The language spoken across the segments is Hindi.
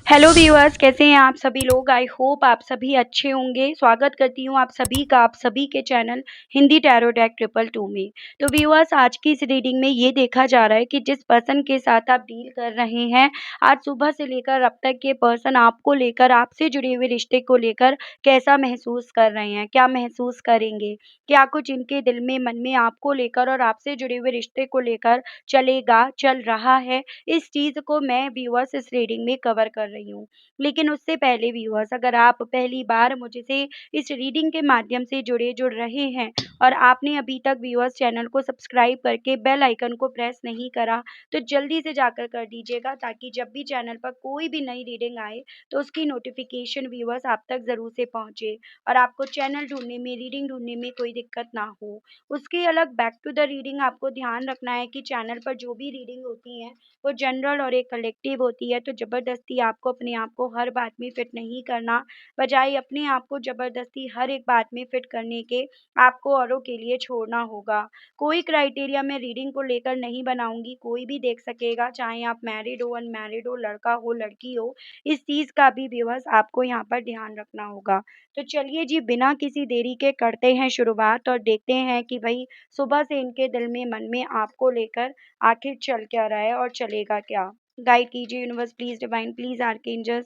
हेलो व्यूअर्स, कैसे हैं आप सभी लोग। आई होप आप सभी अच्छे होंगे। स्वागत करती हूँ आप सभी का आप सभी के चैनल हिंदी टैरो डेक 222 में। तो व्यूअर्स, आज की इस रीडिंग में ये देखा जा रहा है कि जिस पर्सन के साथ आप डील कर रहे हैं, आज सुबह से लेकर अब तक ये पर्सन आपको लेकर, आपसे जुड़े हुए रिश्ते को लेकर कैसा महसूस कर रहे हैं, क्या महसूस करेंगे, क्या कुछ इनके दिल में मन में आपको लेकर और आपसे जुड़े हुए रिश्ते को लेकर चल रहा है। इस चीज़ को मैं व्यूअर्स इस रीडिंग में कवर कर रही हूँ। लेकिन उससे पहले व्यूअर्स, अगर आप पहली बार मुझसे इस रीडिंग के माध्यम से जुड़ रहे हैं और आपने अभी तक व्यूअर्स चैनल को सब्सक्राइब करके बेल आइकन को प्रेस नहीं करा, तो जल्दी से जाकर कर दीजिएगा, ताकि जब भी चैनल पर कोई भी नई रीडिंग आए तो उसकी नोटिफिकेशन व्यूअर्स आप तक ज़रूर से पहुँचे और आपको चैनल ढूँढने में, रीडिंग ढूँढने में कोई दिक्कत ना हो। उसके अलग बैक टू द रीडिंग, आपको ध्यान रखना है कि चैनल पर जो भी रीडिंग होती हैं वो जनरल और एक कलेक्टिव होती है। तो ज़बरदस्ती आपको अपने आप को हर बात में फिट नहीं करना, बजाय अपने आप को ज़बरदस्ती हर एक बात में फिट करने के आपको औरों के लिए छोड़ना होगा। कोई क्राइटेरिया मैं रीडिंग को लेकर नहीं बनाऊँगी, कोई भी देख सकेगा, चाहे आप मैरिड हो, अनमैरिड हो, लड़का हो, लड़की हो। इस चीज़ का भी व्यूअर्स आपको यहाँ पर ध्यान रखना होगा। तो चलिए जी, बिना किसी देरी के करते हैं शुरुआत और देखते हैं कि भई सुबह से इनके दिल में, मन में आपको लेकर आखिर चल क्या रहा है और चलेगा क्या। गाइड कीजिए universe, please divine, please archangels,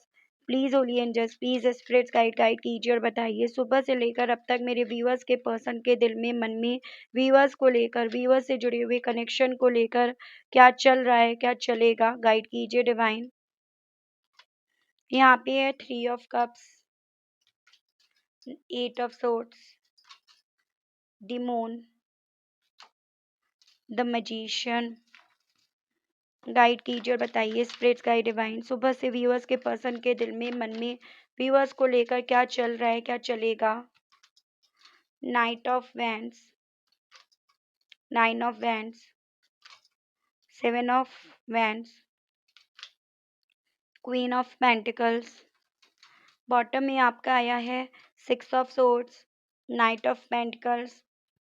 please holy angels, please spirits guide कीजिए और बताइए सुबह से लेकर अब तक मेरे व्यूअर्स के पर्सन के दिल में, मन में, व्यूअर्स को लेकर, व्यूअर्स से जुड़े हुए कनेक्शन को लेकर क्या चल रहा है, क्या चलेगा। गाइड कीजिए डिवाइन। यहाँ पे है 3 of cups, 8 of swords, the moon, the magician. Guide कीजिए और बताइए स्पिरिट्स गाइड डिवाइन, सुबह से व्यूअर्स के पर्सन के दिल में, मन में, व्यूअर्स को लेकर क्या चल रहा है, क्या चलेगा। Night of wands, 9 of wands, 7 of wands, queen of pentacles. Bottom में आपका आया है 6 of swords, night of pentacles,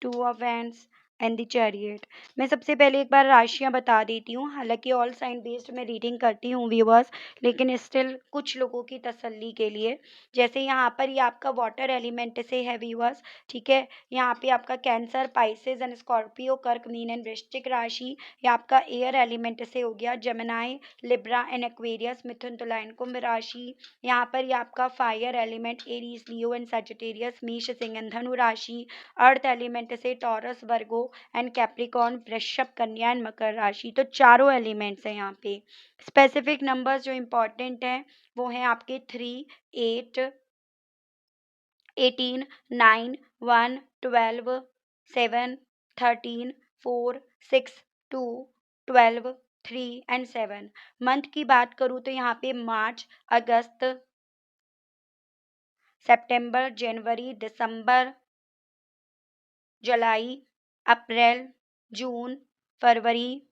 2 of wands and the chariot. मैं सबसे पहले एक बार राशियां बता देती हूँ। हालांकि ऑल साइन बेस्ड मैं रीडिंग करती हूँ व्यूअर्स, लेकिन स्टिल कुछ लोगों की तसल्ली के लिए, जैसे यहाँ पर ये आपका वाटर एलिमेंट से है व्यूअर्स, ठीक है। यहाँ पे आपका कैंसर, पाइसेस एंड स्कॉर्पियो, कर्क, मीन एंड वृश्चिक राशि। ये आपका एयर एलिमेंट से हो गया जेमिनाई, लिब्रा एंड एक्वेरियस, मिथुन, तुला एंड कुंभ राशि। यहाँ पर ये आपका fire element Aries, Leo and Sagittarius, मेष, सिंह एंड धनु राशि। अर्थ एलिमेंट से टॉरस, वर्गो एंड कैप्रिकॉर्न, वृषभ, कन्या एंड मकर राशि। तो चारों एलिमेंट्स हैं यहाँ पे। स्पेसिफिक नंबर्स जो इम्पोर्टेंट हैं वो हैं आपके 3, 8, 18, 9, 1, 12, 7, 13, 4, 6, 2, 12, 3 एंड 7। मंथ की बात करूँ तो यहाँ पे मार्च, अगस्त, सितंबर, जनवरी, दिसंबर, जुलाई, अप्रैल, जून, फरवरी,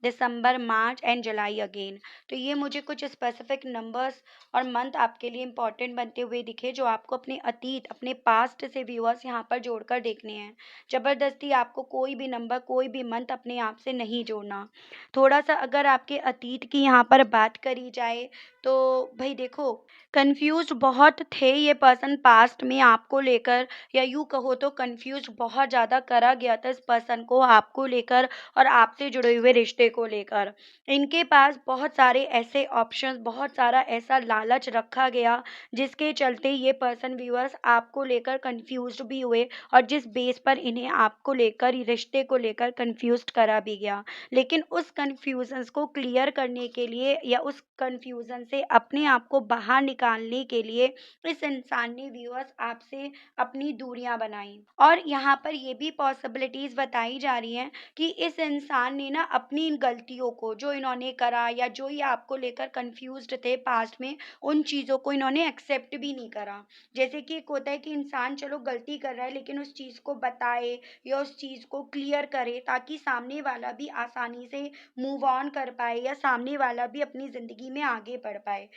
दिसंबर, मार्च एंड जुलाई अगेन। तो ये मुझे कुछ स्पेसिफिक नंबर्स और मंथ आपके लिए इंपॉर्टेंट बनते हुए दिखे, जो आपको अपने अतीत, अपने पास्ट से व्यूअर्स यहाँ पर जोड़कर देखने हैं। ज़बरदस्ती आपको कोई भी नंबर, कोई भी मंथ अपने आप से नहीं जोड़ना। थोड़ा सा अगर आपके अतीत की यहाँ पर बात करी जाए तो भाई देखो, कंफ्यूज बहुत थे ये पर्सन पास्ट में आपको लेकर, या यूँ कहो तो कंफ्यूज बहुत ज़्यादा करा गया था इस पर्सन को आपको लेकर और आपसे जुड़े हुए रिश्ते को लेकर। इनके पास बहुत सारे ऐसे ऑप्शंस, बहुत सारा ऐसा लालच रखा गया, जिसके चलते ये पर्सन व्यूअर्स आपको लेकर कंफ्यूज्ड भी हुए और जिस बेस पर इन्हें आपको लेकर, रिश्ते को लेकर कंफ्यूज्ड करा भी गया। लेकिन उस कंफ्यूजन्स को क्लियर करने के लिए या उस कंफ्यूजन से अपने आप को बाहर निकालने के लिए इस इंसान ने व्यूअर्स आपसे अपनी दूरियां बनाई। और यहाँ पर ये भी पॉसिबिलिटीज बताई जा रही हैं कि इस इंसान ने ना अपनी इन गलतियों को, जो इन्होंने करा या जो ये आपको लेकर कंफ्यूज्ड थे पास्ट में, उन चीज़ों को इन्होंने एक्सेप्ट भी नहीं करा। जैसे कि एक होता है कि इंसान चलो गलती कर रहा है, लेकिन उस चीज़ को बताए या उस चीज़ को क्लियर करे, ताकि सामने वाला भी आसानी से मूव ऑन कर पाए या सामने वाला भी अपनी ज़िंदगी में आगे बढ़ पाए।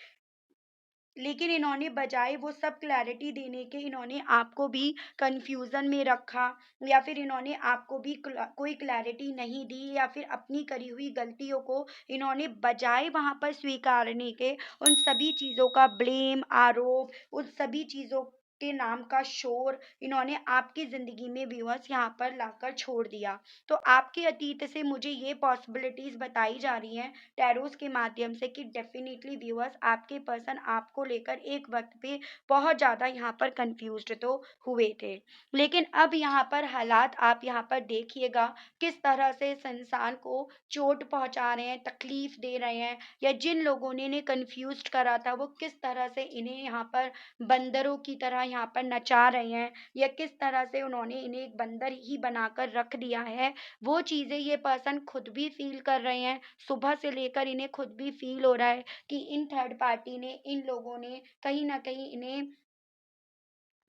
लेकिन इन्होंने बजाय वो सब क्लैरिटी देने के, इन्होंने आपको भी कंफ्यूजन में रखा, या फिर इन्होंने आपको भी कोई क्लैरिटी नहीं दी, या फिर अपनी करी हुई गलतियों को इन्होंने बजाय वहां पर स्वीकारने के उन सभी चीजों का ब्लेम, आरोप, उन सभी चीजों के नाम का शोर इन्होंने आपकी जिंदगी में व्यूअर्स यहाँ पर लाकर छोड़ दिया। तो आपके अतीत से मुझे ये पॉसिबिलिटीज बताई जा रही हैं टैरोस के माध्यम से कि डेफिनेटली व्यूअर्स आपके पर्सन आपको लेकर एक वक्त पे बहुत ज़्यादा यहाँ पर कंफ्यूज्ड तो हुए थे, लेकिन अब यहाँ पर हालात आप यहाँ पर देखिएगा किस तरह से इस इंसान को चोट पहुंचा रहे हैं, तकलीफ दे रहे हैं, या जिन लोगों ने इन्हें कंफ्यूज करा था वो किस तरह से इन्हें यहाँ पर बंदरों की तरह यहाँ पर नचा रहे हैं, या किस तरह से उन्होंने इन्हें एक बंदर ही बनाकर रख दिया है। वो चीज़ें ये पर्सन खुद भी फील कर रहे हैं, सुबह से लेकर इन्हें खुद भी फील हो रहा है कि इन थर्ड पार्टी ने, इन लोगों ने कहीं ना कहीं इन्हें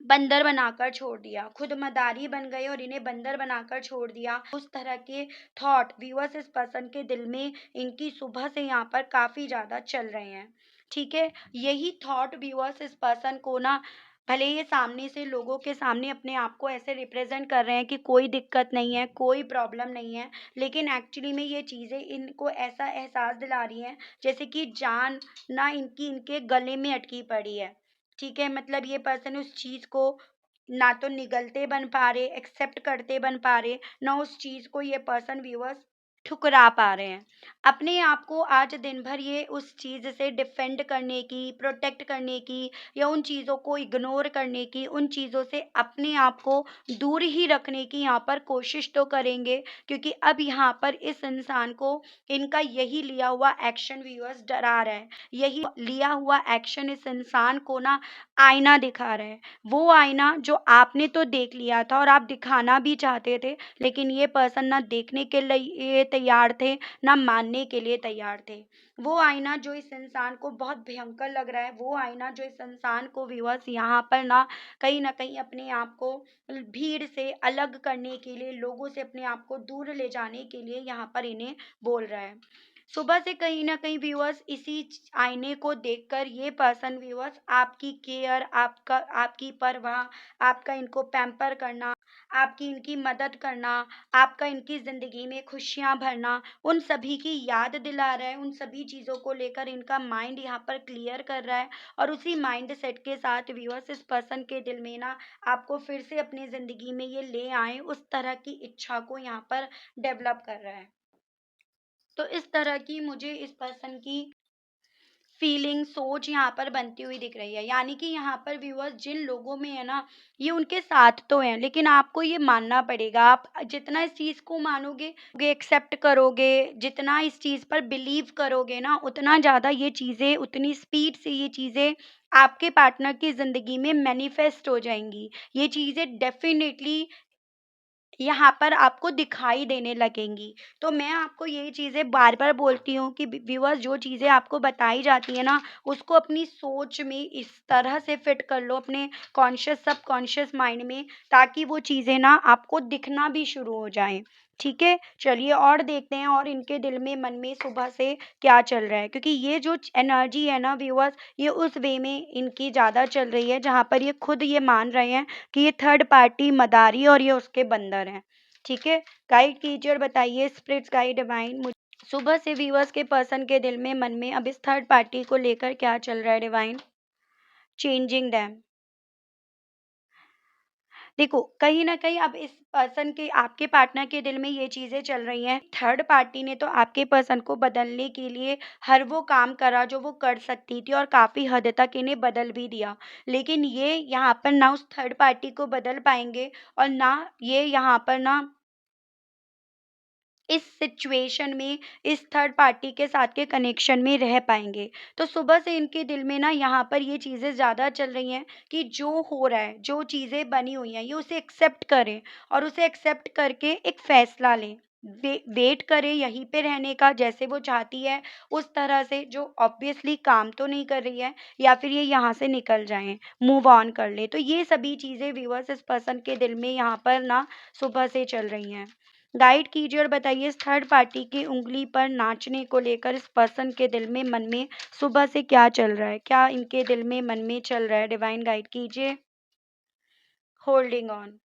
बंदर बनाकर छोड़ दिया, खुद मदारी बन गए और इन्हें बंदर बनाकर छोड़ दिया। उस तरह के थॉट व्यूअर्स इस पर्सन के दिल में इनकी सुबह से यहाँ पर काफी ज्यादा चल रहे हैं। ठीक है, यही थॉट व्यूअर्स इस पर्सन को ना, भले ये सामने से लोगों के सामने अपने आप को ऐसे रिप्रेजेंट कर रहे हैं कि कोई दिक्कत नहीं है, कोई प्रॉब्लम नहीं है, लेकिन एक्चुअली में ये चीज़ें इनको ऐसा एहसास दिला रही हैं जैसे कि जान ना इनकी इनके गले में अटकी पड़ी है। ठीक है, मतलब ये पर्सन उस चीज को ना तो निगलते बन पा रहे, एक्सेप्ट करते बन पा रहे, ना उस चीज को ये पर्सन व्यूअर्स ठुकरा पा रहे हैं। अपने आप को आज दिन भर ये उस चीज से डिफेंड करने की, प्रोटेक्ट करने की, या उन चीजों को इग्नोर करने की, उन चीजों से अपने आप को दूर ही रखने की यहाँ पर कोशिश तो करेंगे, क्योंकि अब यहाँ पर इस इंसान को इनका यही लिया हुआ एक्शन व्यूअर्स डरा रहा है। यही लिया हुआ एक्शन इस इंसान को ना आईना दिखा रहा है, वो आईना जो आपने तो देख लिया था और आप दिखाना भी चाहते थे, लेकिन ये पर्सन ना देखने के लिए तैयार थे, ना मानने के लिए तैयार थे। वो आईना जो इस इंसान को बहुत भयंकर लग रहा है, वो आईना जो इस इंसान को व्यूअर्स यहाँ पर ना कहीं अपने आप को भीड़ से अलग करने के लिए, लोगों से अपने आप को दूर ले जाने के लिए यहाँ पर इन्हें बोल रहा है। सुबह से कहीं ना कहीं व्यूअर्स इसी आईने को देखकर ये पर्सन व्यूअर्स आपकी केयर, आपका, आपकी परवाह, आपका इनको पैम्पर करना, आपकी इनकी मदद करना, आपका इनकी जिंदगी में खुशियां भरना, उन सभी की याद दिला रहा है। उन सभी चीजों को लेकर इनका माइंड यहाँ पर क्लियर कर रहा है, और उसी माइंड सेट के साथ व्यूअर्स इस पर्सन के दिल में ना आपको फिर से अपनी जिंदगी में ये ले आए उस तरह की इच्छा को यहाँ पर डेवलप कर रहा है। तो इस तरह की मुझे इस पर्सन की फीलिंग, सोच यहाँ पर बनती हुई दिख रही है। यानी कि यहाँ पर व्यूअर्स जिन लोगों में है ना, ये उनके साथ तो हैं, लेकिन आपको ये मानना पड़ेगा। आप जितना इस चीज़ को मानोगे, एक्सेप्ट करोगे, जितना इस चीज़ पर बिलीव करोगे ना, उतना ज़्यादा ये चीज़ें, उतनी स्पीड से ये चीज़ें आपके पार्टनर की ज़िंदगी में मैनिफेस्ट हो जाएंगी। ये चीज़ें डेफिनेटली यहाँ पर आपको दिखाई देने लगेंगी। तो मैं आपको यही चीज़ें बार-बार बोलती हूँ कि व्यूअर्स जो चीज़ें आपको बताई जाती हैं ना, उसको अपनी सोच में इस तरह से फिट कर लो, अपने कॉन्शियस सबकॉन्शियस माइंड में, ताकि वो चीज़ें ना आपको दिखना भी शुरू हो जाएँ। ठीक है? चलिए और देखते हैं और इनके दिल में, मन में सुबह से क्या चल रहा है, क्योंकि ये जो एनर्जी है ना व्यूअर्स, ये उस वे में इनकी ज़्यादा चल रही है जहाँ पर ये खुद ये मान रहे हैं कि ये थर्ड पार्टी मदारी और ये उसके बंदर हैं। ठीक है, गाइड कीजिए और बताइए स्पिरिट्स गाइड डिवाइन, मुझे सुबह से व्यूअर्स के पर्सन के दिल में, मन में अब इस थर्ड पार्टी को लेकर क्या चल रहा है डिवाइन। Changing them. देखो कहीं ना कहीं अब इस पर्सन के, आपके पार्टनर के दिल में ये चीजें चल रही हैं, थर्ड पार्टी ने तो आपके पर्सन को बदलने के लिए हर वो काम करा जो वो कर सकती थी, और काफी हद तक इन्हें बदल भी दिया, लेकिन ये यहाँ पर ना उस थर्ड पार्टी को बदल पाएंगे, और ना ये यहाँ पर ना इस सिचुएशन में, इस थर्ड पार्टी के साथ के कनेक्शन में रह पाएंगे। तो सुबह से इनके दिल में ना यहाँ पर ये चीज़ें ज़्यादा चल रही हैं कि जो हो रहा है, जो चीज़ें बनी हुई हैं, ये उसे एक्सेप्ट करें, और उसे एक्सेप्ट करके एक फैसला लें। वेट करें यहीं पे रहने का, जैसे वो चाहती है उस तरह से, जो ऑब्वियसली काम तो नहीं कर रही है, या फिर ये यहाँ से निकल जाएं, मूव ऑन कर ले। तो ये सभी चीज़ें व्यूअर्स इस पर्सन के दिल में यहाँ पर ना सुबह से चल रही हैं। गाइड कीजिए और बताइए इस थर्ड पार्टी की उंगली पर नाचने को लेकर इस पर्सन के दिल में मन में सुबह से क्या चल रहा है, क्या इनके दिल में मन में चल रहा है, डिवाइन गाइड कीजिए। Holding on.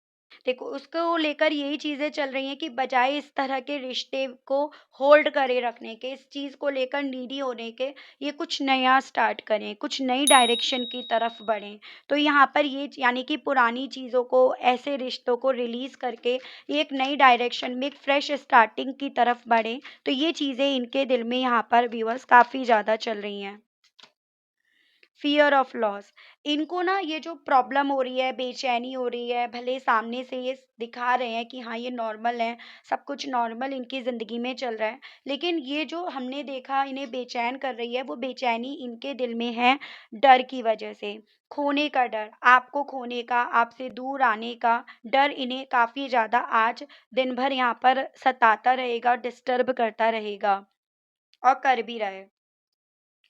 देखो उसको लेकर यही चीजें चल रही हैं कि बजाय इस तरह के रिश्ते को होल्ड करे रखने के, इस चीज को लेकर नीडी होने के, ये कुछ नया स्टार्ट करें, कुछ नई डायरेक्शन की तरफ बढ़ें। तो यहाँ पर ये यानी कि पुरानी चीज़ों को, ऐसे रिश्तों को रिलीज करके ये एक नई डायरेक्शन में एक फ्रेश स्टार्टिंग की तरफ बढ़ें। तो ये चीज़ें इनके दिल में यहाँ पर व्यूअर्स काफ़ी ज़्यादा चल रही हैं। Fear of loss. इनको ना ये जो प्रॉब्लम हो रही है, बेचैनी हो रही है, भले सामने से ये दिखा रहे हैं कि हाँ ये नॉर्मल है, सब कुछ नॉर्मल इनकी ज़िंदगी में चल रहा है, लेकिन ये जो हमने देखा इन्हें बेचैन कर रही है, वो बेचैनी इनके दिल में है डर की वजह से। खोने का डर, आपको खोने का, आपसे दूर आने का डर इन्हें काफ़ी ज़्यादा आज दिन भर यहाँ पर सताता रहेगा, डिस्टर्ब करता रहेगा और कर भी रहे।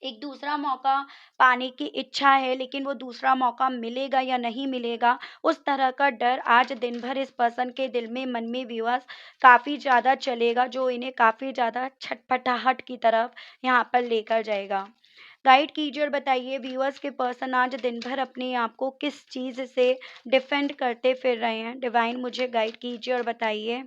एक दूसरा मौका पाने की इच्छा है, लेकिन वो दूसरा मौका मिलेगा या नहीं मिलेगा, उस तरह का डर आज दिन भर इस पर्सन के दिल में, मन में व्यूअर्स काफ़ी ज़्यादा चलेगा, जो इन्हें काफ़ी ज़्यादा छटपटाहट की तरफ यहाँ पर लेकर जाएगा। गाइड कीजिए और बताइए व्यूअर्स के पर्सन आज दिन भर अपने आप को किस चीज़ से डिफेंड करते फिर रहे हैं? डिवाइन मुझे गाइड कीजिए और बताइए।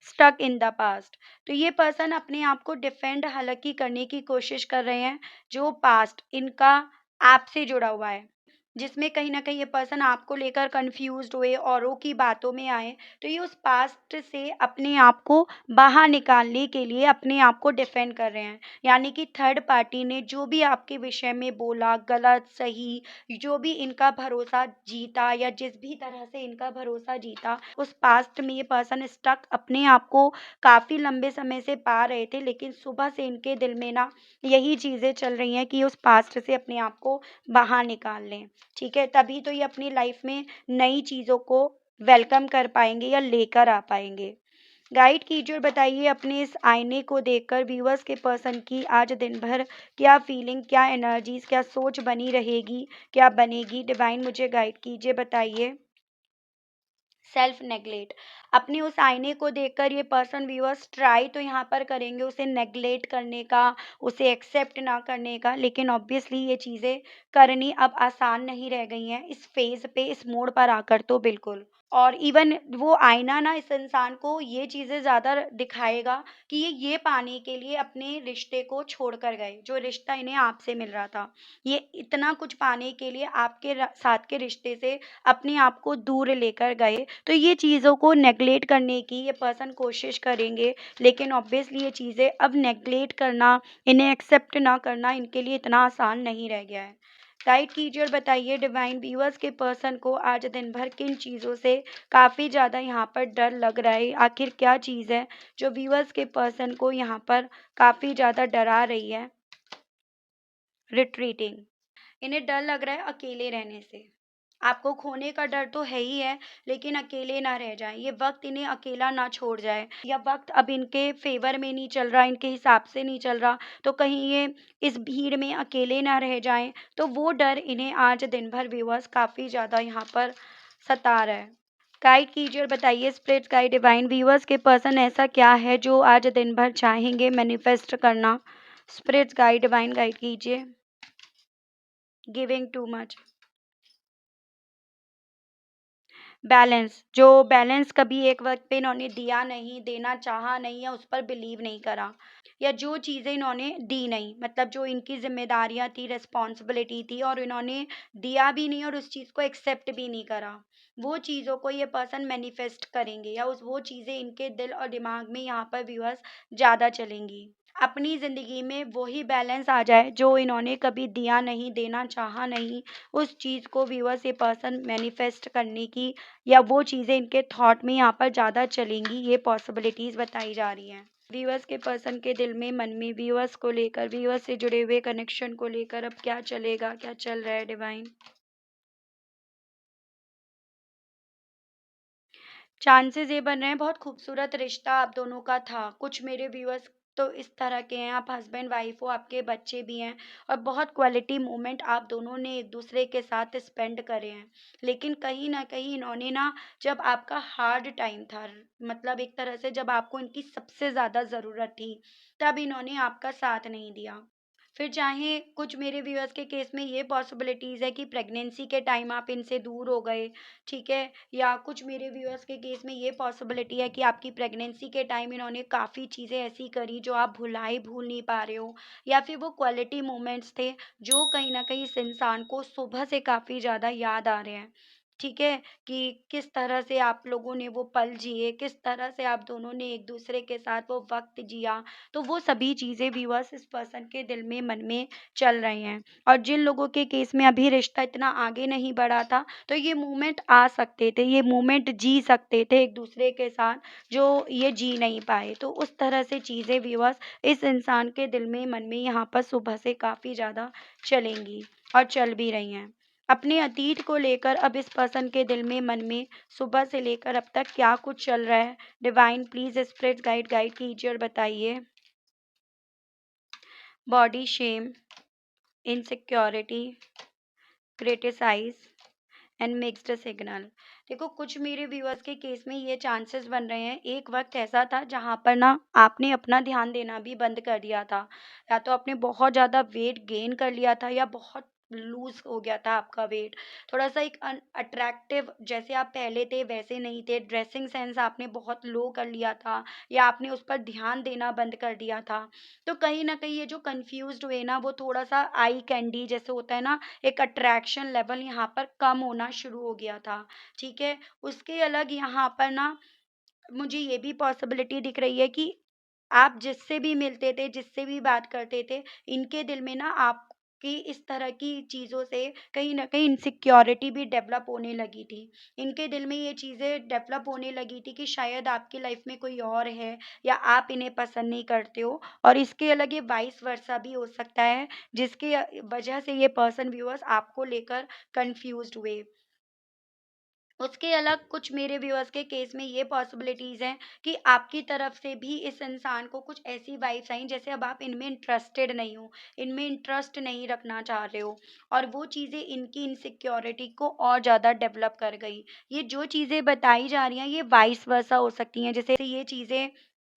Stuck in the past. तो ये पर्सन अपने आप को डिफेंड हालांकि करने की कोशिश कर रहे हैं, जो पास्ट इनका आपसे जुड़ा हुआ है, जिसमें कहीं न कहीं ये पर्सन आपको लेकर कन्फ्यूज़्ड हुए, औरों की बातों में आए, तो ये उस पास्ट से अपने आप को बाहर निकालने के लिए अपने आप को डिफेंड कर रहे हैं। यानी कि थर्ड पार्टी ने जो भी आपके विषय में बोला, गलत, सही, जो भी इनका भरोसा जीता या जिस भी तरह से इनका भरोसा जीता, उस पास्ट में ये पर्सन स्टक अपने आप को काफ़ी लंबे समय से पा रहे थे, लेकिन सुबह से इनके दिल में ना यही चीज़ें चल रही हैं कि उस पास्ट से अपने आप को बाहर निकाल लें। ठीक है? तभी तो ये अपनी लाइफ में नई चीज़ों को वेलकम कर पाएँगे या लेकर आ पाएँगे। गाइड कीजिए और बताइए अपने इस आईने को देखकर व्यूअर्स के पर्सन की आज दिन भर क्या फीलिंग, क्या एनर्जीज़, क्या सोच बनी रहेगी, क्या बनेगी? डिवाइन मुझे गाइड कीजिए, बताइए। Self neglect. अपने उस आईने को देखकर ये पर्सन व्यूअर्स ट्राई तो यहाँ पर करेंगे उसे नेग्लेक्ट करने का, उसे एक्सेप्ट ना करने का, लेकिन ऑब्वियसली ये चीज़ें करनी अब आसान नहीं रह गई हैं इस फेज़ पे, इस मोड़ पर आकर तो बिल्कुल। और इवन वो आईना ना इस इंसान को ये चीज़ें ज़्यादा दिखाएगा कि ये पाने के लिए अपने रिश्ते को छोड़कर गए, जो रिश्ता इन्हें आपसे मिल रहा था। ये इतना कुछ पाने के लिए आपके साथ के रिश्ते से अपने आप को दूर लेकर गए, तो ये चीज़ों को नेगलेक्ट करने की ये पर्सन कोशिश करेंगे, लेकिन ऑब्वियसली ये चीज़ें अब नेगलेक्ट करना, इन्हें एक्सेप्ट ना करना इनके लिए इतना आसान नहीं रह गया है। गाइड कीजिए और बताइए डिवाइन व्यूअर्स के पर्सन को आज दिन भर किन चीज़ों से काफ़ी ज़्यादा यहाँ पर डर लग रहा है? आखिर क्या चीज़ है जो व्यूअर्स के पर्सन को यहाँ पर काफ़ी ज़्यादा डरा रही है? रिट्रीटिंग। इन्हें डर लग रहा है अकेले रहने से। आपको खोने का डर तो है ही है, लेकिन अकेले ना रह जाएँ, ये वक़्त इन्हें अकेला ना छोड़ जाए, या वक़्त अब इनके फ़ेवर में नहीं चल रहा, इनके हिसाब से नहीं चल रहा, तो कहीं ये इस भीड़ में अकेले ना रह जाएँ, तो वो डर इन्हें आज दिन भर व्यूअर्स काफ़ी ज़्यादा यहाँ पर सता रहा है। गाइड कीजिए और बताइए स्पिरिट गाइड डिवाइन व्यूअर्स के पर्सन ऐसा क्या है जो आज दिन भर चाहेंगे मैनिफेस्ट करना? स्पिरिट गाइड डिवाइन गाइड कीजिए। Giving too much. बैलेंस, जो बैलेंस कभी एक वक़्त पे इन्होंने दिया नहीं, देना चाहा नहीं या उस पर बिलीव नहीं करा, या जो चीज़ें इन्होंने दी नहीं, मतलब जो इनकी ज़िम्मेदारियाँ थी, रिस्पॉन्सिबिलिटी थी और इन्होंने दिया भी नहीं और उस चीज़ को एक्सेप्ट भी नहीं करा, वो चीज़ों को ये पर्सन मैनिफेस्ट करेंगे या उस वो चीज़ें इनके दिल और दिमाग में यहाँ पर व्यूअर्स ज़्यादा चलेंगी। अपनी ज़िंदगी में वही बैलेंस आ जाए जो इन्होंने कभी दिया नहीं, देना चाहा नहीं, उस चीज़ को व्यूअर्स ये पर्सन मैनिफेस्ट करने की या वो चीज़ें इनके थॉट में यहाँ पर ज़्यादा चलेंगी, ये पॉसिबिलिटीज़ बताई जा रही हैं। व्यूअर्स के पर्सन के दिल में, मन में व्यूअर्स को लेकर, व्यूअर्स से जुड़े हुए कनेक्शन को लेकर अब क्या चलेगा, क्या चल रहा है डिवाइन? चांसेस ये बन रहे हैं बहुत खूबसूरत रिश्ता आप दोनों का था। कुछ मेरे व्यूअर्स तो इस तरह के हैं, आप हस्बैंड वाइफ हो, आपके बच्चे भी हैं और बहुत क्वालिटी मोमेंट आप दोनों ने एक-दूसरे के साथ स्पेंड करे हैं। लेकिन कहीं न कहीं इन्होंने ना जब आपका हार्ड टाइम था, मतलब एक तरह से जब आपको इनकी सबसे ज़्यादा ज़रूरत थी, तब इन्होंने आपका साथ नहीं दिया। फिर चाहे कुछ मेरे व्यूअर्स के केस में ये पॉसिबिलिटीज़ है कि प्रेगनेंसी के टाइम आप इनसे दूर हो गए, ठीक है? या कुछ मेरे व्यूअर्स के केस में ये पॉसिबिलिटी है कि आपकी प्रेगनेंसी के टाइम इन्होंने काफ़ी चीज़ें ऐसी करी जो आप भूल नहीं पा रहे हो, या फिर वो क्वालिटी मोमेंट्स थे जो कहीं न कहीं इस इंसान को सुबह से काफ़ी ज़्यादा याद आ रहे हैं। ठीक है? कि किस तरह से आप लोगों ने वो पल जिए, किस तरह से आप दोनों ने एक-दूसरे के साथ वो वक़्त जिया, तो वो सभी चीज़ें व्यूअर्स इस पर्सन के दिल में, मन में चल रही हैं। और जिन लोगों के केस में अभी रिश्ता इतना आगे नहीं बढ़ा था, तो ये मोमेंट आ सकते थे, ये मोमेंट जी सकते थे एक-दूसरे के साथ, जो ये जी नहीं पाए। तो उस तरह से चीज़ें व्यूअर्स इस इंसान के दिल में, मन में यहाँ पर सुबह से काफ़ी ज़्यादा चलेंगी और चल भी रही हैं। अपने अतीत को लेकर अब इस पर्सन के दिल में, मन में सुबह से लेकर अब तक क्या कुछ चल रहा है? डिवाइन प्लीज़ स्पिरिट गाइड कीजिए और बताइए। Body shame, insecurity, criticise and mixed signal. देखो, कुछ मेरे व्यूअर्स के केस में ये चांसेस बन रहे हैं, एक वक़्त ऐसा था जहाँ पर ना आपने अपना ध्यान देना भी बंद कर दिया था। या तो आपने बहुत ज़्यादा वेट गेन कर लिया था या बहुत लूज़ हो गया था आपका वेट। थोड़ा-सा एक अट्रैक्टिव जैसे आप पहले थे वैसे नहीं थे, ड्रेसिंग सेंस आपने बहुत लो कर लिया था या आपने उस पर ध्यान देना बंद कर दिया था। तो कहीं न कहीं ये जो कन्फ्यूज़्ड हुए ना, वो थोड़ा-सा आई कैंडी जैसे होता है ना, एक अट्रैक्शन लेवल यहाँ पर कम होना शुरू हो गया था, ठीक है? उसके अलग यहाँ पर ना मुझे ये भी पॉसिबिलिटी दिख रही है कि आप जिससे भी मिलते थे, जिससे भी बात करते थे, इनके दिल में ना आपकी इस तरह की चीज़ों से कहीं न कहीं इनसिक्योरिटी भी डेवलप होने लगी थी। इनके दिल में ये चीज़ें डेवलप होने लगी थी कि शायद आपकी लाइफ़ में कोई और है या आप इन्हें पसंद नहीं करते हो, और इसके अलग ये वाइस वर्सा भी हो सकता है, जिसकी वजह से ये पर्सन व्यूअर्स आपको लेकर कन्फ्यूज़्ड हुए। उसके अलग कुछ मेरे व्यूअर्स के केस में ये पॉसिबिलिटीज़ हैं कि आपकी तरफ से भी इस इंसान को कुछ ऐसी वाइब्स आई जैसे अब आप इनमें इंटरेस्टेड नहीं हो, इनमें इंटरेस्ट नहीं रखना चाह रहे हो, और वो चीज़ें इनकी इनसिक्योरिटी को और ज़्यादा डेवलप कर गई। ये जो चीज़ें बताई जा रही हैं ये वाइस वर्सा हो सकती हैं, जैसे ये चीज़ें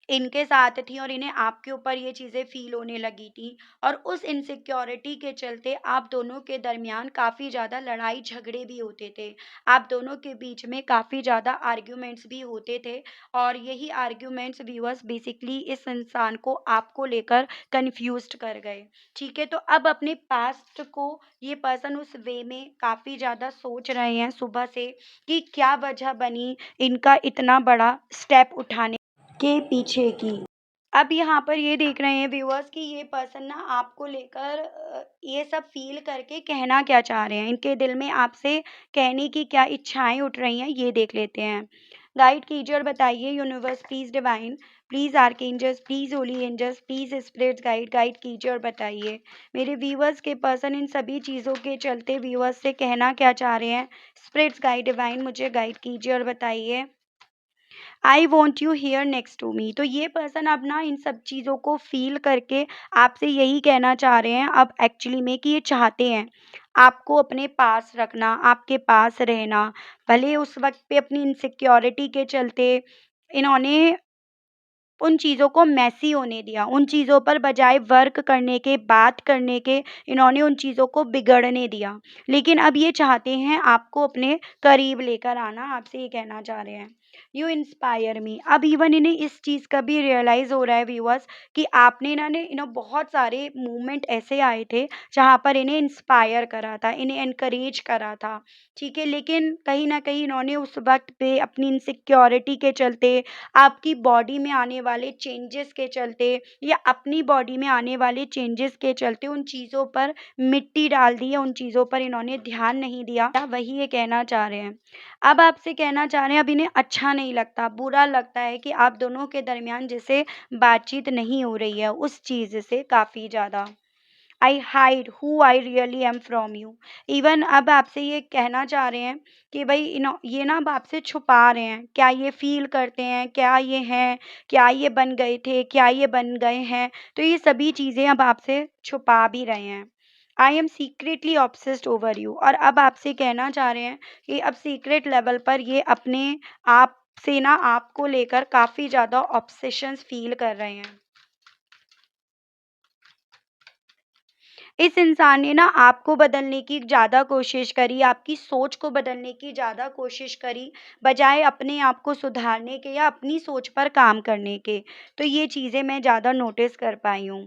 इनके साथ थी और इन्हें आपके ऊपर ये चीज़ें फ़ील होने लगी थी, और उस इनसिक्योरिटी के चलते आप दोनों के दरमियान काफ़ी ज़्यादा लड़ाई झगड़े भी होते थे। आप दोनों के बीच में काफ़ी ज़्यादा आर्ग्यूमेंट्स भी होते थे, और यही आर्ग्यूमेंट्स व्यूअर्स बेसिकली इस इंसान को आपको लेकर कन्फ्यूज़्ड कर गए। ठीक है? तो अब अपने पास्ट को ये पर्सन उस वे में काफ़ी ज़्यादा सोच रहे हैं सुबह से कि क्या वजह बनी इनका इतना बड़ा स्टेप उठाने के पीछे की। अब यहाँ पर ये देख रहे हैं व्यूअर्स कि ये पर्सन ना आपको लेकर ये सब फ़ील करके कहना क्या चाह रहे हैं। इनके दिल में आपसे कहने की क्या इच्छाएँ उठ रही हैं, ये देख लेते हैं। गाइड कीजिए और बताइए universe please, divine please, archangels please, holy angels please, spirits guide कीजिए और बताइए। मेरे व्यूअर्स के पर्सन इन सभी चीज़ों के चलते व्यूअर्स से कहना क्या चाह रहे हैं। स्पिरिट्स गाइड, डिवाइन मुझे गाइड कीजिए और बताइए। I want you here next to me. तो ये पर्सन अब ना इन सब चीज़ों को फ़ील करके आपसे यही कहना चाह रहे हैं अब एक्चुअली में, कि ये चाहते हैं आपको अपने पास रखना, आपके पास रहना। भले उस वक़्त पे अपनी इनसिक्योरिटी के चलते इन्होंने उन चीज़ों को मेसी होने दिया, उन चीज़ों पर बजाय वर्क करने के, बात करने के, इन्होंने उन चीज़ों को बिगड़ने दिया। लेकिन अब ये चाहते हैं आपको अपने करीब लेकर आना, आपसे ये कहना चाह रहे हैं। You inspire me. अब इवन इन्हें इस चीज़ का भी रियलाइज़ हो रहा है व्यूअर्स कि आपने ना ने इन्हें बहुत सारे मूवमेंट ऐसे आए थे, जहाँ पर इन्हें इंस्पायर करा था, इन्हें एनकरेज करा था, ठीक है? लेकिन कहीं न कहीं इन्होंने उस वक़्त पे अपनी इनसिक्योरिटी के चलते, आपकी बॉडी में आने वाले चेंजेस के चलते, या अपनी बॉडी में आने वाले चेंजेस के चलते उन चीज़ों पर मिट्टी डाल दी, या उन चीज़ों पर इन्होंने ध्यान नहीं दिया, वही ये कहना चाह रहे हैं। अब आपसे कहना चाह रहे हैं अब इन्हें अच्छा नहीं लगता, बुरा लगता है कि आप दोनों के दरमियान जैसे बातचीत नहीं हो रही है उस चीज़ से काफ़ी ज़्यादा। आई hide who I really am from you. Even अब आपसे ये कहना चाह रहे हैं कि भाई ये ना अब आपसे छुपा रहे हैं, क्या ये फील करते हैं, क्या ये हैं, क्या ये बन गए थे, क्या ये बन गए हैं। तो ये सभी चीज़ें अब आपसे छुपा भी रहे हैं। I am secretly obsessed over you, और अब आपसे कहना चाह रहे हैं कि अब सीक्रेट लेवल पर ये अपने आप से ना आपको लेकर काफ़ी ज़्यादा ऑब्सेशंस फील कर रहे हैं। इस इंसान ने ना आपको बदलने की ज़्यादा कोशिश करी, आपकी सोच को बदलने की ज़्यादा कोशिश करी, बजाय अपने आप को सुधारने के या अपनी सोच पर काम करने के। तो ये चीज़ें मैं ज़्यादा नोटिस कर पाई हूँ।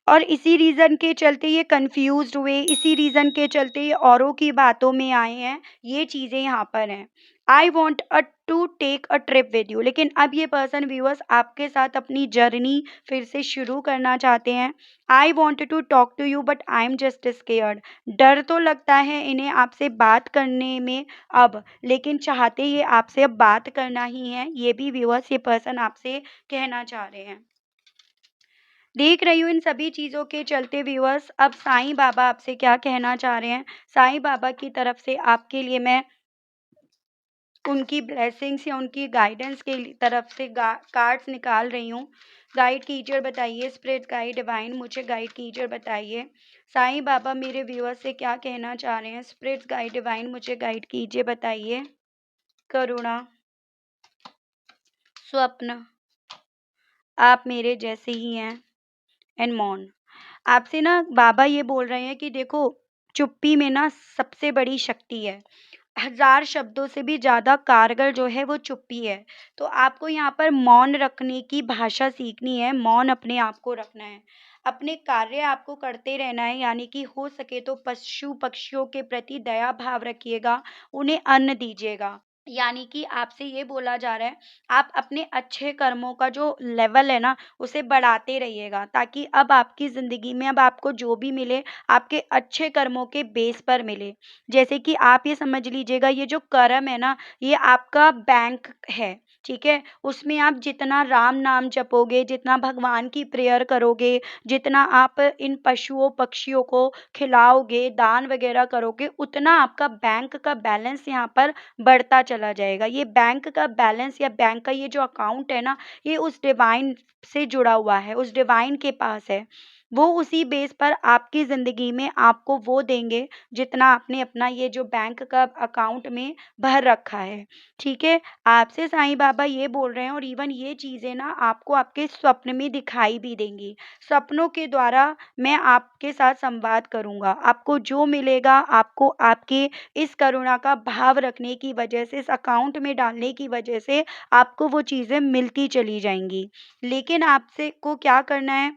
और इसी रीज़न के चलते ये कन्फ्यूज़्ड हुए, इसी रीज़न के चलते ये औरों की बातों में आए हैं, ये चीज़ें यहाँ पर हैं। I want to take a trip with you, लेकिन अब ये पर्सन व्यूअर्स आपके साथ अपनी जर्नी फिर से शुरू करना चाहते हैं। I want to talk to you but I am just scared. डर तो लगता है इन्हें आपसे बात करने में अब, लेकिन चाहते ये आपसे अब बात करना ही है, ये भी व्यूअर्स ये पर्सन आपसे कहना चाह रहे हैं। देख रही हूँ इन सभी चीज़ों के चलते व्यूअर्स, अब साईं बाबा आपसे क्या कहना चाह रहे हैं। साईं बाबा की तरफ से आपके लिए मैं उनकी ब्लेसिंग्स या उनकी गाइडेंस के तरफ से कार्ड्स निकाल रही हूँ। गाइड कीजिए और बताइए, स्पिरिट गाइड डिवाइन मुझे गाइड कीजिए और बताइए, साईं बाबा मेरे व्यूअर्स से क्या कहना चाह रहे हैं। स्पिरिट गाइड डिवाइन मुझे गाइड कीजिए, बताइए। करुणा, स्वप्न, आप मेरे जैसे ही हैं, एंड मौन। आपसे ना बाबा ये बोल रहे हैं कि देखो, चुप्पी में ना सबसे बड़ी शक्ति है। हज़ार शब्दों से भी ज़्यादा कारगर जो है वो चुप्पी है। तो आपको यहाँ पर मौन रखने की भाषा सीखनी है, मौन अपने आप को रखना है। अपने कार्य आपको करते रहना है, यानी कि हो सके तो पशु-पक्षियों के प्रति दया भाव रखिएगा, उन्हें अन्न दीजिएगा। यानी कि आपसे ये बोला जा रहा है, आप अपने अच्छे कर्मों का जो लेवल है ना, उसे बढ़ाते रहिएगा, ताकि अब आपकी ज़िंदगी में अब आपको जो भी मिले, आपके अच्छे कर्मों के बेस पर मिले। जैसे कि आप ये समझ लीजिएगा, ये जो कर्म है ना, ये आपका बैंक है, ठीक है? उसमें आप जितना राम नाम जपोगे, जितना भगवान की प्रेयर करोगे, जितना आप इन पशुओं पक्षियों को खिलाओगे, दान वगैरह करोगे, उतना आपका बैंक का बैलेंस यहाँ पर बढ़ता चला जाएगा। ये बैंक का बैलेंस या बैंक का ये जो अकाउंट है ना, ये उस डिवाइन से जुड़ा हुआ है, उस डिवाइन के पास है। वो उसी बेस पर आपकी ज़िंदगी में आपको वो देंगे, जितना आपने अपना ये जो बैंक का अकाउंट में भर रखा है, ठीक है? आपसे साईं बाबा ये बोल रहे हैं, और इवन ये चीज़ें ना आपको आपके स्वप्न में दिखाई भी देंगी। सपनों के द्वारा मैं आपके साथ संवाद करूँगा। आपको जो मिलेगा, आपको आपके इस करुणा का भाव रखने की वजह से, इस अकाउंट में डालने की वजह से आपको वो चीज़ें मिलती चली जाएँगी। लेकिन आपसे को क्या करना है,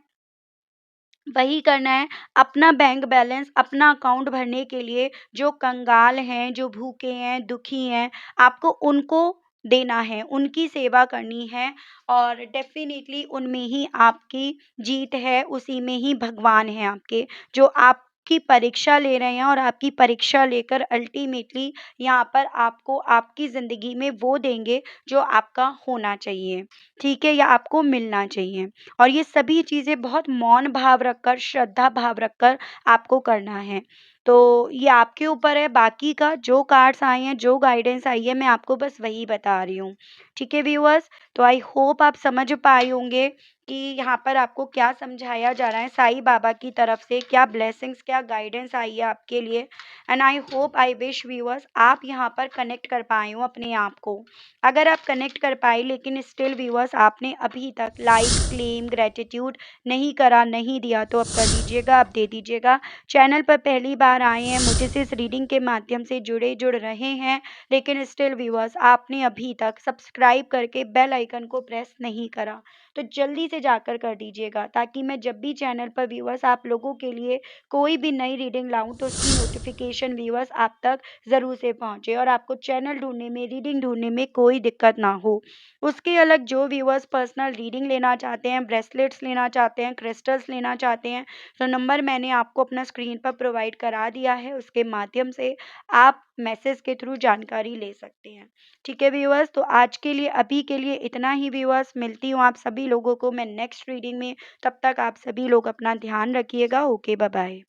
वही करना है, अपना बैंक बैलेंस, अपना अकाउंट भरने के लिए जो कंगाल हैं, जो भूखे हैं, दुखी हैं, आपको उनको देना है, उनकी सेवा करनी है, और डेफ़िनिटली उनमें ही आपकी जीत है, उसी में ही भगवान हैं आपके, जो आपकी परीक्षा ले रहे हैं, और आपकी परीक्षा लेकर अल्टीमेटली यहाँ पर आपको आपकी ज़िंदगी में वो देंगे जो आपका होना चाहिए, ठीक है? या आपको मिलना चाहिए। और ये सभी चीज़ें बहुत मौन भाव रखकर, श्रद्धा भाव रखकर आपको करना है। तो ये आपके ऊपर है, बाकी का जो कार्ड्स आए हैं, जो गाइडेंस आई है, मैं आपको बस वही बता रही हूँ। ठीक है व्यूअर्स? तो आई होप आप समझ पाए होंगे कि यहाँ पर आपको क्या समझाया जा रहा है साईं बाबा की तरफ से, क्या ब्लेसिंग्स, क्या गाइडेंस आई है आपके लिए। And I hope, I wish viewers आप यहाँ पर कनेक्ट कर पाए हो अपने आप को। अगर आप कनेक्ट कर पाए, लेकिन स्टिल व्यूअर्स आपने अभी तक लाइक, क्लेम, ग्रैटिट्यूड नहीं करा, नहीं दिया, तो अब कर दीजिएगा, अब दे दीजिएगा। चैनल पर पहली बार आए हैं, मुझे से इस रीडिंग के माध्यम से जुड़ रहे हैं, लेकिन स्टिल व्यूअर्स आपने अभी तक सब्सक्राइब करके बेल आइकन को प्रेस नहीं करा, तो जल्दी से जाकर कर दीजिएगा, ताकि मैं जब भी चैनल पर व्यूअर्स आप लोगों के लिए कोई भी नई रीडिंग लाऊं, तो उसकी नोटिफिकेशन व्यूअर्स आप तक ज़रूर से पहुंचे, और आपको चैनल ढूंढने में, रीडिंग ढूंढने में कोई दिक्कत ना हो। उसके अलग जो व्यूअर्स पर्सनल रीडिंग लेना चाहते हैं, ब्रेसलेट्स लेना चाहते हैं, क्रिस्टल्स लेना चाहते हैं, तो नंबर मैंने आपको अपना स्क्रीन पर प्रोवाइड करा दिया है, उसके माध्यम से आप मैसेज के थ्रू जानकारी ले सकते हैं। ठीक है व्यूअर्स, तो आज के लिए अभी के लिए इतना ही व्यूअर्स, मिलती हूँ आप सभी लोगों को मैं नेक्स्ट रीडिंग में। तब तक आप सभी लोग अपना ध्यान रखिएगा। Okay, bye bye.